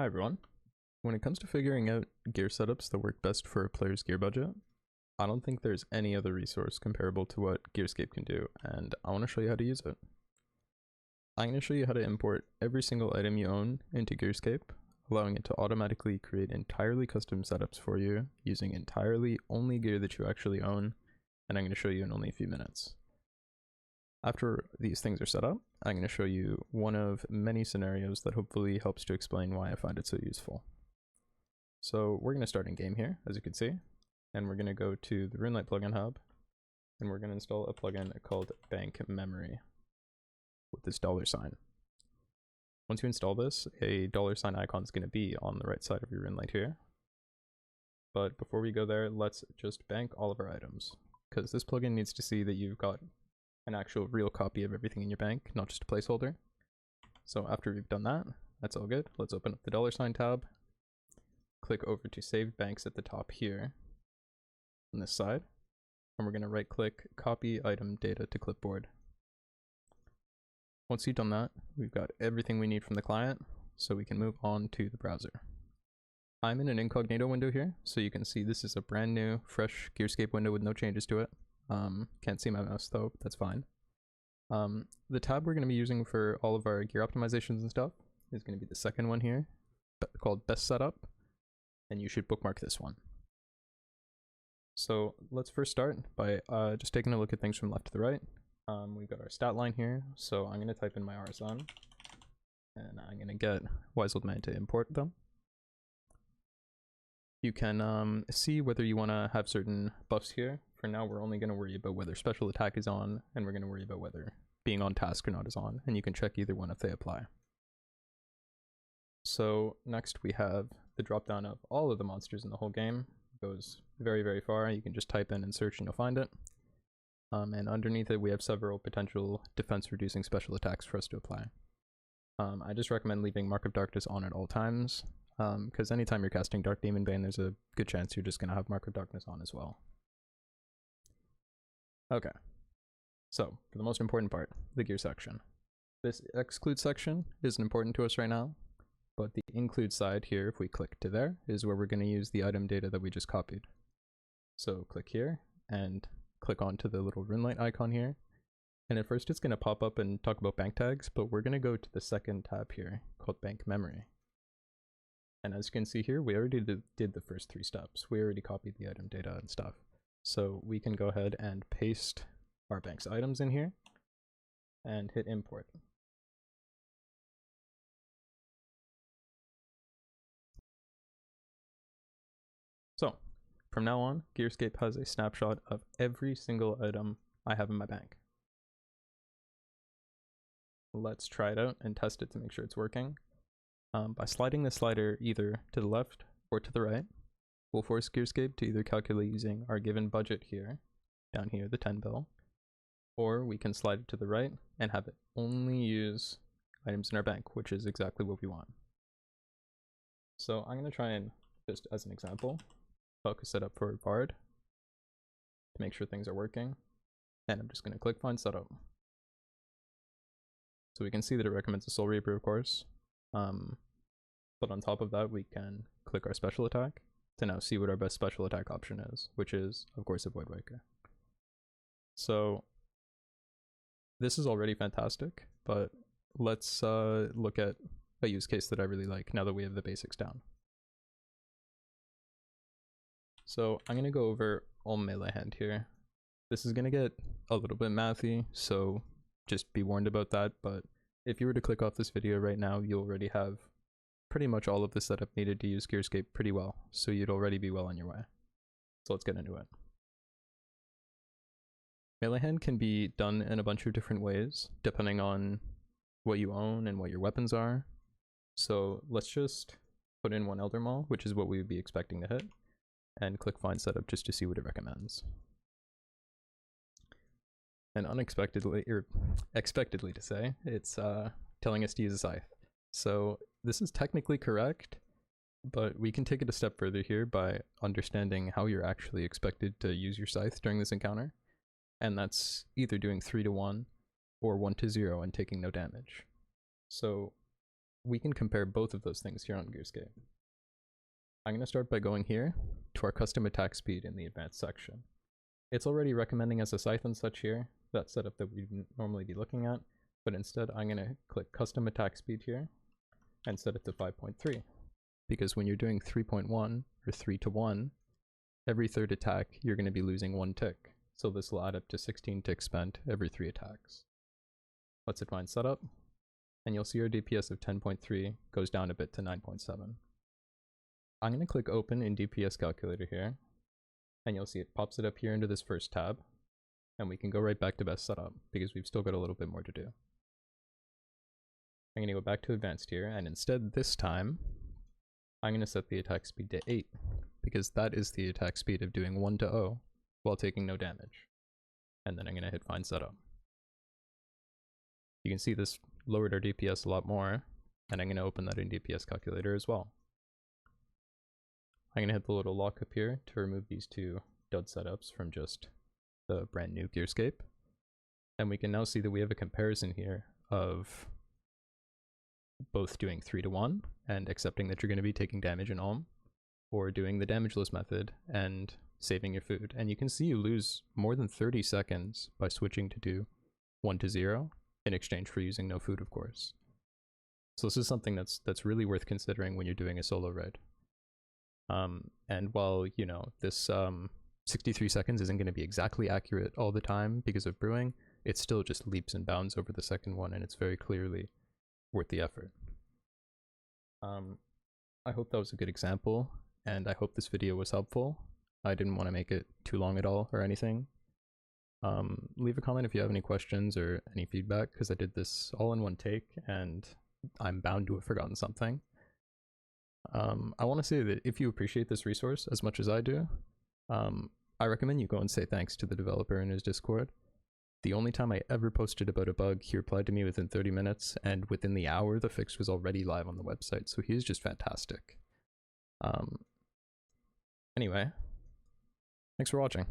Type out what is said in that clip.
Hi everyone. When it comes to figuring out gear setups that work best for a player's gear budget, I don't think there's any other resource comparable to what Gearscape can do, and I want to show you how to use it. I'm going to show you how to import every single item you own into Gearscape, allowing it to automatically create entirely custom setups for you using entirely only gear that you actually own, and I'm going to show you in only a few minutes. After these things are set up, I'm going to show you one of many scenarios that hopefully helps to explain why I find it so useful. So we're going to start in game here, as you can see, and we're going to go to the RuneLite plugin hub, and we're going to install a plugin called Bank Memory with this $sign. Once you install this, a $sign icon is going to be on the right side of your RuneLite here. But before we go there, let's just bank all of our items, because this plugin needs to see that you've got an actual real copy of everything in your bank, not just a placeholder. So after we've done that, that's all good. Let's open up the $sign tab, click over to saved banks at the top here on this side, and we're going to right click copy item data to clipboard. Once you've done that, we've got everything we need from the client, so we can move on to the browser. I'm in an incognito window here, so you can see this is a brand new, fresh Gearscape window with no changes to it. Can't see my mouse though, but that's fine. The tab we're going to be using for all of our gear optimizations and stuff is going to be the second one here, called Best Setup, and you should bookmark this one. So let's first start by just taking a look at things from left to the right. We've got our stat line here, so I'm going to type in my RSM, and I'm going to get Wise Old Man to import them. You can see whether you want to have certain buffs here. For now, we're only going to worry about whether special attack is on, and we're going to worry about whether being on task or not is on, and you can check either one if they apply. So next we have the drop down of all of the monsters in the whole game. It goes very, very far. You can just type in and search and you'll find it. And underneath it we have several potential defense reducing special attacks for us to apply. I just recommend leaving Mark of Darkness on at all times, because anytime you're casting Dark Demon Bane, there's a good chance you're just going to have Mark of Darkness on as well. Okay, so for the most important part, the gear section. This exclude section isn't important to us right now, but the include side here, if we click to there, is where we're going to use the item data that we just copied. So click here and click onto the little RuneLite icon here. And at first it's going to pop up and talk about bank tags, but we're going to go to the second tab here called Bank Memory. And as you can see here, we already did the first 3 steps. We already copied the item data and stuff. So we can go ahead and paste our bank's items in here and hit import. So from now on, Gearscape has a snapshot of every single item I have in my bank. Let's try it out and test it to make sure it's working. By sliding the slider either to the left or to the right, we'll force Gearscape to either calculate using our given budget here, down here, the 10 bill, or we can slide it to the right and have it only use items in our bank, which is exactly what we want. So I'm going to try and, just as an example, focus it up for Bard to make sure things are working, and I'm just going to click Find Setup. So we can see that it recommends a Soul Reaper, of course, but on top of that we can click our special attack to now see what our best special attack option is, which is, of course, a Void Waker. So this is already fantastic, but let's look at a use case that I really like now that we have the basics down. So I'm going to go over all melee hand here. This is going to get a little bit mathy, so just be warned about that, but if you were to click off this video right now, you'll already have pretty much all of the setup needed to use Gearscape pretty well, so you'd already be well on your way. So let's get into it. Melee hand can be done in a bunch of different ways, depending on what you own and what your weapons are. So let's just put in 1 Elder Maul, which is what we would be expecting to hit, and click Find Setup just to see what it recommends. And unexpectedly, or expectedly to say, it's telling us to use a scythe. So this is technically correct, but we can take it a step further here by understanding how you're actually expected to use your scythe during this encounter. And that's either doing 3 to 1 or 1 to 0 and taking no damage. So we can compare both of those things here on Gearscape. I'm going to start by going here to our custom attack speed in the advanced section. It's already recommending us a scythe and such here, that setup that we'd normally be looking at, but instead I'm going to click custom attack speed here and set it to 5.3, because when you're doing 3.1 or 3 to 1, every third attack you're going to be losing 1 tick, so this will add up to 16 ticks spent every 3 attacks. Let's hit find setup, and you'll see our DPS of 10.3 goes down a bit to 9.7. I'm going to click open in DPS calculator here, and you'll see it pops it up here into this first tab, and we can go right back to best setup because we've still got a little bit more to do. I'm going to go back to advanced here, and instead this time I'm going to set the attack speed to 8 because that is the attack speed of doing 1 to 0 while taking no damage. And then I'm going to hit find setup. You can see this lowered our DPS a lot more, and I'm going to open that in DPS calculator as well. I'm going to hit the little lock up here to remove these two dud setups from just the brand new Gearscape. And we can now see that we have a comparison here of both doing 3 to 1 and accepting that you're going to be taking damage in Ulm, or doing the damageless method and saving your food. And you can see you lose more than 30 seconds by switching to do 1 to 0 in exchange for using no food, of course. So this is something that's really worth considering when you're doing a solo raid. And while, you know, this 63 seconds isn't going to be exactly accurate all the time because of brewing, it still just leaps and bounds over the second one, and it's very clearly worth the effort. I hope that was a good example, and I hope this video was helpful. I didn't want to make it too long at all or anything. Leave a comment if you have any questions or any feedback, because I did this all in one take, and I'm bound to have forgotten something. I want to say that if you appreciate this resource as much as I do, I recommend you go and say thanks to the developer in his Discord. The only time I ever posted about a bug, he replied to me within 30 minutes, and within the hour, the fix was already live on the website, so he is just fantastic. Anyway, thanks for watching.